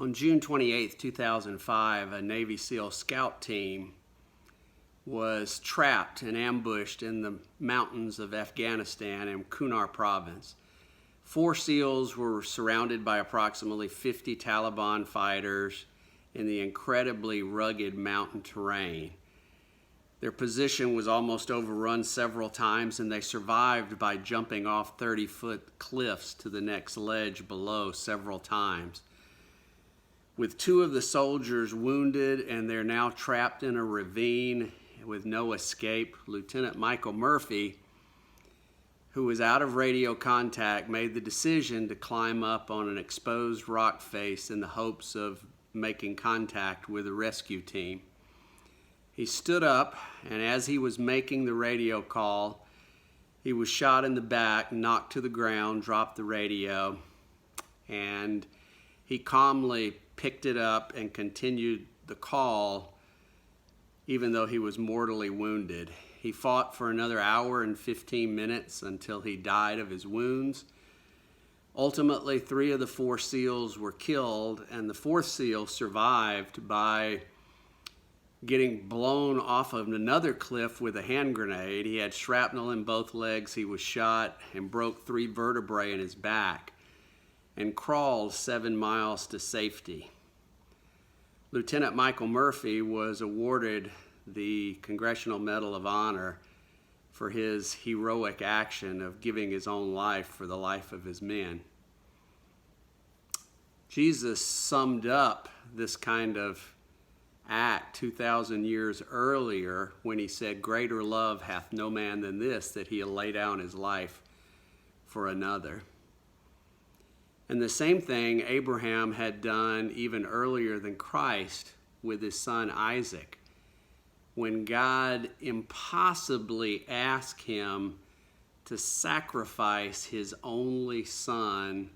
On June 28, 2005, a Navy SEAL scout team was trapped and ambushed in the mountains of Afghanistan in Kunar province. 4 SEALs were surrounded by approximately 50 Taliban fighters in the incredibly rugged mountain terrain. Their position was almost overrun several times, and they survived by jumping off 30-foot cliffs to the next ledge below several times. With 2 of the soldiers wounded and they're now trapped in a ravine with no escape, Lieutenant Michael Murphy, who was out of radio contact, made the decision to climb up on an exposed rock face in the hopes of making contact with the rescue team. He stood up, and as he was making the radio call, he was shot in the back, knocked to the ground, dropped the radio, and he calmly picked it up and continued the call even though he was mortally wounded. He fought for another hour and 15 minutes until he died of his wounds. Ultimately, 3 of the 4 SEALs were killed, and the 4th SEAL survived by getting blown off of another cliff with a hand grenade. He had shrapnel in both legs. He was shot and broke 3 vertebrae in his back and crawled 7 miles to safety. Lieutenant Michael Murphy was awarded the Congressional Medal of Honor for his heroic action of giving his own life for the life of his men. Jesus summed up this kind of act 2,000 years earlier when he said, "Greater love hath no man than this, that he'll lay down his life for another." And the same thing Abraham had done even earlier than Christ with his son Isaac, when God impossibly asked him to sacrifice his only son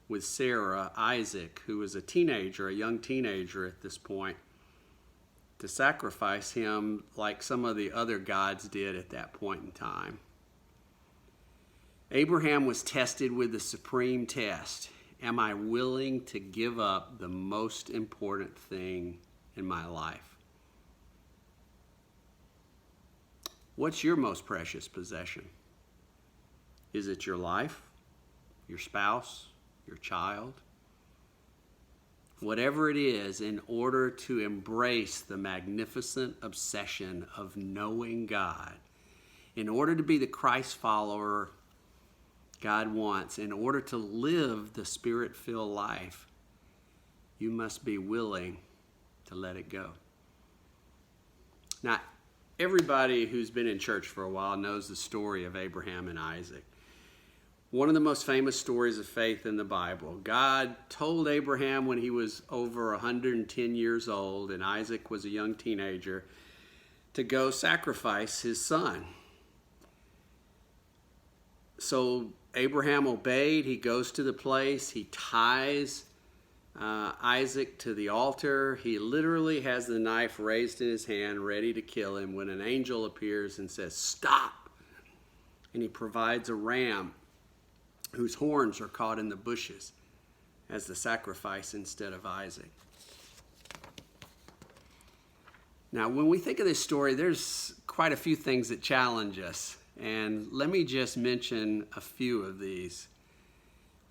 with Sarah, Isaac, who was a teenager, a young teenager at this point, to sacrifice him like some of the other gods did at that point in time. Abraham was tested with the supreme test. Am I willing to give up the most important thing in my life? What's your most precious possession? Is it your life, your spouse, your child? Whatever it is, in order to embrace the magnificent obsession of knowing God, in order to be the Christ follower God wants, in order to live the Spirit-filled life, you must be willing to let it go. Now, everybody who's been in church for a while knows the story of Abraham and Isaac. One of the most famous stories of faith in the Bible. God told Abraham when he was over 110 years old and Isaac was a young teenager to go sacrifice his son. So Abraham obeyed. He goes to the place. He ties Isaac to the altar. He literally has the knife raised in his hand, ready to kill him, when an angel appears and says, "Stop!" And he provides a ram whose horns are caught in the bushes as the sacrifice instead of Isaac. Now, when we think of this story, there's quite a few things that challenge us. And let me just mention a few of these.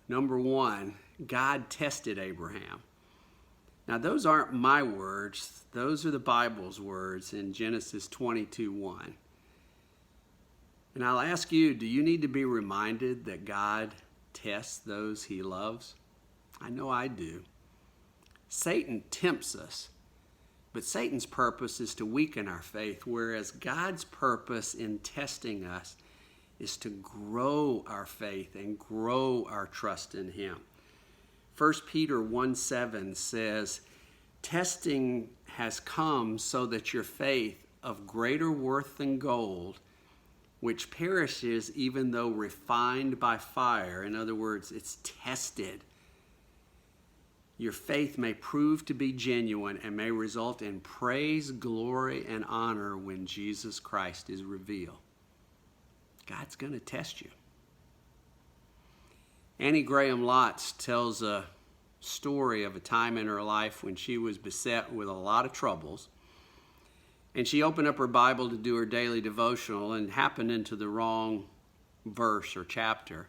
Number 1, God tested Abraham. Now, those aren't my words. Those are the Bible's words in Genesis 22:1. And I'll ask you, do you need to be reminded that God tests those he loves? I know I do. Satan tempts us, but Satan's purpose is to weaken our faith, whereas God's purpose in testing us is to grow our faith and grow our trust in him. 1 Peter 1:7 says, "Testing has come so that your faith, of greater worth than gold, which perishes even though refined by fire," in other words, it's tested, "your faith may prove to be genuine and may result in praise, glory, and honor when Jesus Christ is revealed." God's going to test you. Annie Graham Lotz tells a story of a time in her life when she was beset with a lot of troubles. And she opened up her Bible to do her daily devotional and happened into the wrong verse or chapter.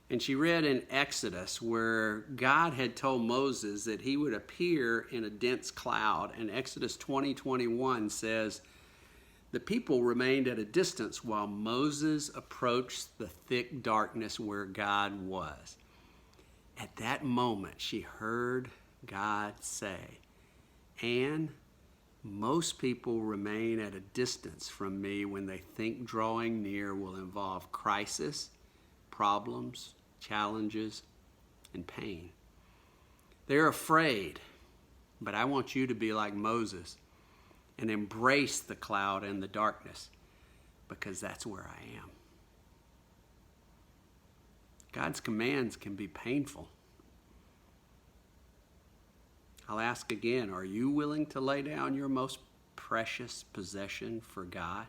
And she read in Exodus where God had told Moses that he would appear in a dense cloud. And Exodus 20:21 says, the people remained at a distance while Moses approached the thick darkness where God was. At that moment, she heard God say, "Anne, most people remain at a distance from me when they think drawing near will involve crisis, problems, challenges, and pain. They're afraid, but I want you to be like Moses and embrace the cloud and the darkness, because that's where I am." God's commands can be painful. I'll ask again, are you willing to lay down your most precious possession for God?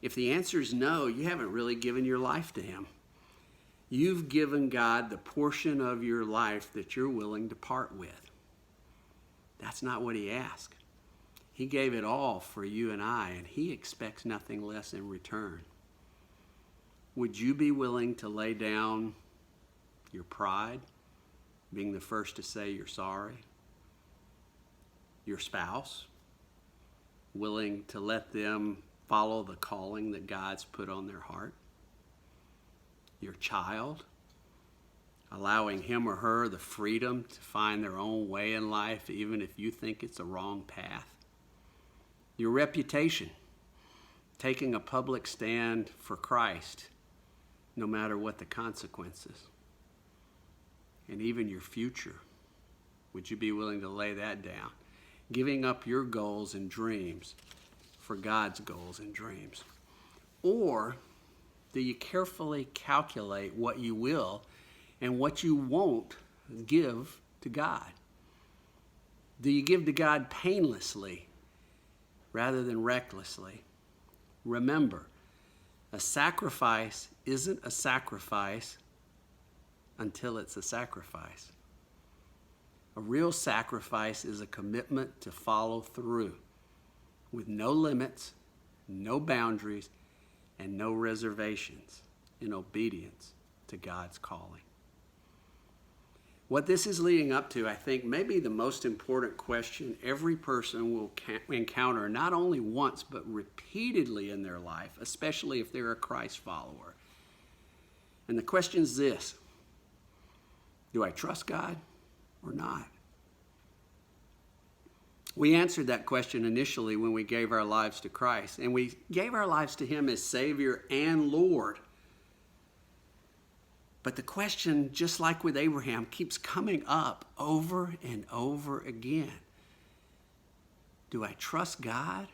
If the answer is no, you haven't really given your life to Him. You've given God the portion of your life that you're willing to part with. That's not what He asked. He gave it all for you and I, and He expects nothing less in return. Would you be willing to lay down your pride, being the first to say you're sorry? Your spouse, willing to let them follow the calling that God's put on their heart? Your child, allowing him or her the freedom to find their own way in life, even if you think it's a wrong path? Your reputation, taking a public stand for Christ, no matter what the consequences. And even your future, would you be willing to lay that down? Giving up your goals and dreams for God's goals and dreams. Or do you carefully calculate what you will and what you won't give to God? Do you give to God painlessly rather than recklessly? Remember, a sacrifice isn't a sacrifice until it's a sacrifice. A real sacrifice is a commitment to follow through with no limits, no boundaries, and no reservations in obedience to God's calling. What this is leading up to, I think, may be the most important question every person will encounter not only once, but repeatedly in their life, especially if they're a Christ follower. And the question is this: do I trust God or not? We answered that question initially when we gave our lives to Christ, and we gave our lives to Him as Savior and Lord. But the question, just like with Abraham, keeps coming up over and over again. Do I trust God,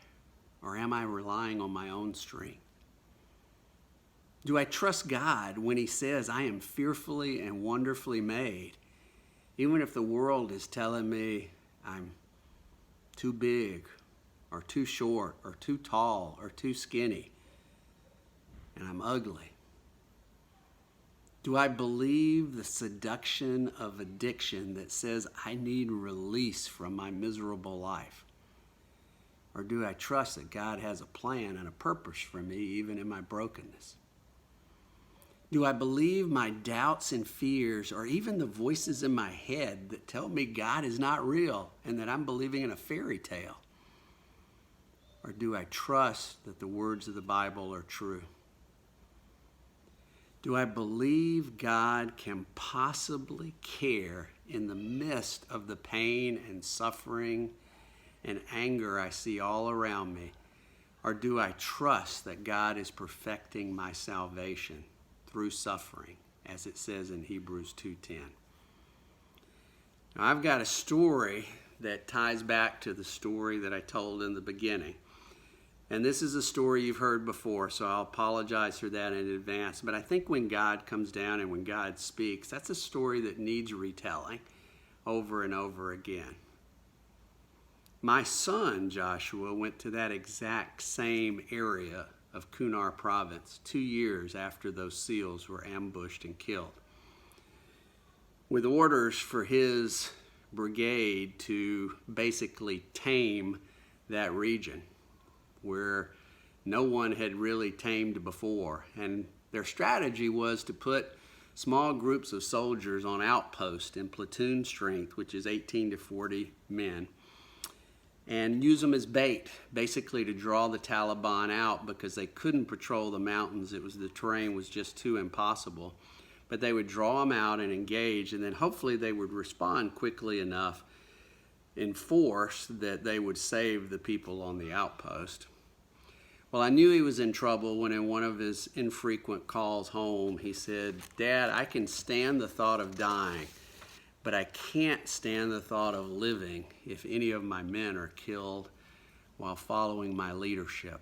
or am I relying on my own strength? Do I trust God when He says I am fearfully and wonderfully made, even if the world is telling me I'm too big, or too short, or too tall, or too skinny, and I'm ugly? Do I believe the seduction of addiction that says I need release from my miserable life? Or do I trust that God has a plan and a purpose for me even in my brokenness? Do I believe my doubts and fears, or even the voices in my head that tell me God is not real and that I'm believing in a fairy tale? Or do I trust that the words of the Bible are true? Do I believe God can possibly care in the midst of the pain and suffering and anger I see all around me? Or do I trust that God is perfecting my salvation through suffering, as it says in Hebrews 2:10? Now, I've got a story that ties back to the story that I told in the beginning. And this is a story you've heard before, so I'll apologize for that in advance. But I think when God comes down and when God speaks, that's a story that needs retelling over and over again. My son, Joshua, went to that exact same area of Kunar province 2 years after those SEALs were ambushed and killed. with orders for his brigade to basically tame that region where no one had really tamed before. And their strategy was to put small groups of soldiers on outposts in platoon strength, which is 18 to 40 men, and use them as bait, basically to draw the Taliban out because they couldn't patrol the mountains. The terrain was just too impossible. But they would draw them out and engage, and then hopefully they would respond quickly enough in force that they would save the people on the outpost. Well, I knew he was in trouble when in one of his infrequent calls home, he said, "Dad, I can stand the thought of dying, but I can't stand the thought of living if any of my men are killed while following my leadership."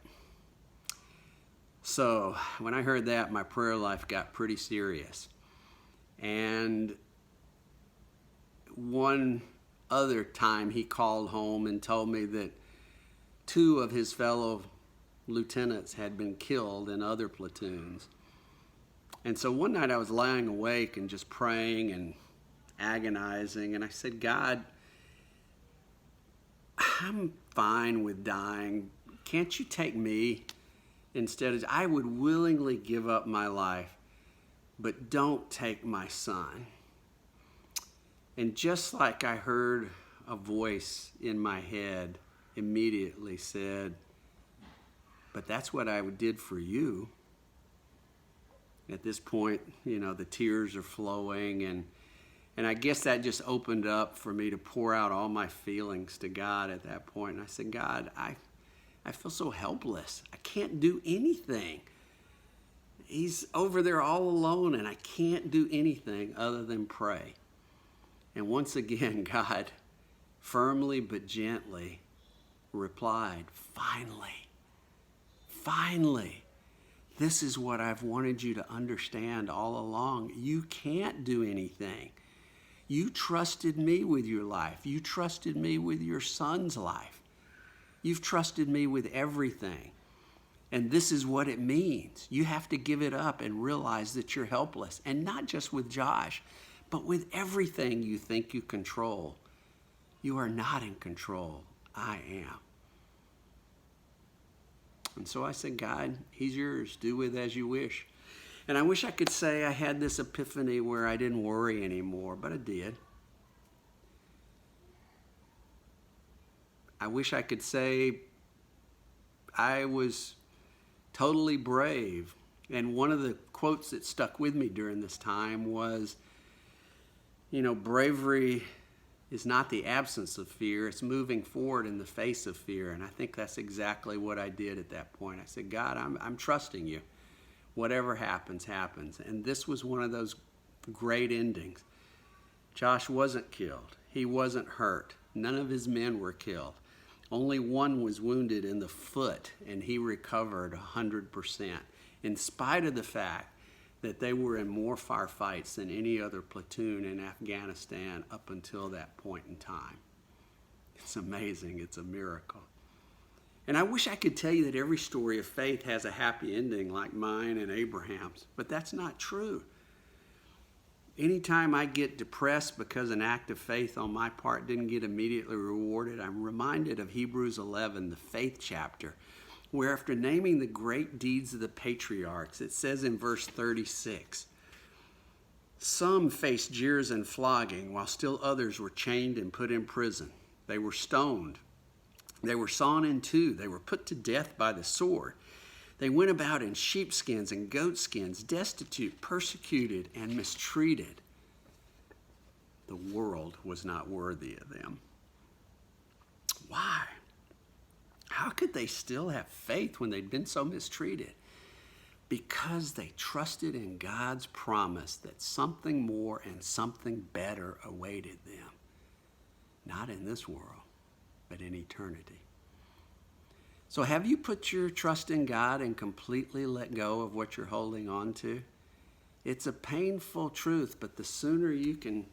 So when I heard that, my prayer life got pretty serious. And one other time he called home and told me that 2 of his fellow lieutenants had been killed in other platoons. And so one night I was lying awake and just praying and agonizing, and I said, "God, I'm fine with dying. Can't you take me instead? I would willingly give up my life, but don't take my son." And just like I heard a voice in my head immediately said, "But that's what I did for you." At this point, the tears are flowing, and I guess that just opened up for me to pour out all my feelings to God at that point. And I said, "God, I feel so helpless. I can't do anything. He's over there all alone, and I can't do anything other than pray." And once again, God firmly but gently replied, "Finally, finally, this is what I've wanted you to understand all along. You can't do anything. You trusted me with your life. You trusted me with your son's life. You've trusted me with everything. And this is what it means. You have to give it up and realize that you're helpless. And not just with Josh, but with everything you think you control. You are not in control. I am." And so I said, "God, he's yours. Do with as you wish." And I wish I could say I had this epiphany where I didn't worry anymore, but I did. I wish I could say I was totally brave. And one of the quotes that stuck with me during this time was, bravery is not the absence of fear, it's moving forward in the face of fear. And I think that's exactly what I did at that point. I said, "God, I'm trusting you. Whatever happens, happens." And this was one of those great endings. Josh wasn't killed. He wasn't hurt. None of his men were killed. Only one was wounded in the foot, and he recovered 100%, in spite of the fact that they were in more firefights than any other platoon in Afghanistan up until that point in time. It's amazing. It's a miracle. And I wish I could tell you that every story of faith has a happy ending like mine and Abraham's, but that's not true. Anytime I get depressed because an act of faith on my part didn't get immediately rewarded, I'm reminded of Hebrews 11, the faith chapter, where after naming the great deeds of the patriarchs, it says in verse 36, "Some faced jeers and flogging, while still others were chained and put in prison. They were stoned. They were sawn in two. They were put to death by the sword. They went about in sheepskins and goatskins, destitute, persecuted, and mistreated. The world was not worthy of them." Why? How could they still have faith when they'd been so mistreated? Because they trusted in God's promise that something more and something better awaited them. Not in this world, but in eternity. So have you put your trust in God and completely let go of what you're holding on to? It's a painful truth, but the sooner you can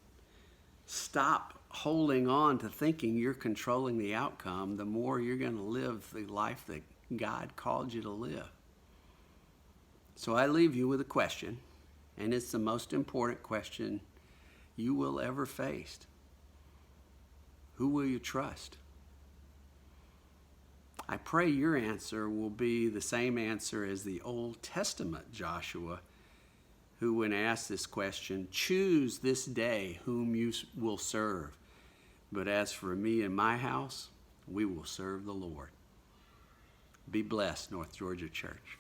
stop holding on to thinking you're controlling the outcome, the more you're going to live the life that God called you to live. So I leave you with a question, and it's the most important question you will ever face. Who will you trust? I pray your answer will be the same answer as the Old Testament Joshua, who, when asked this question, choose this day whom you will serve. But as for me and my house, we will serve the Lord. Be blessed, North Georgia Church.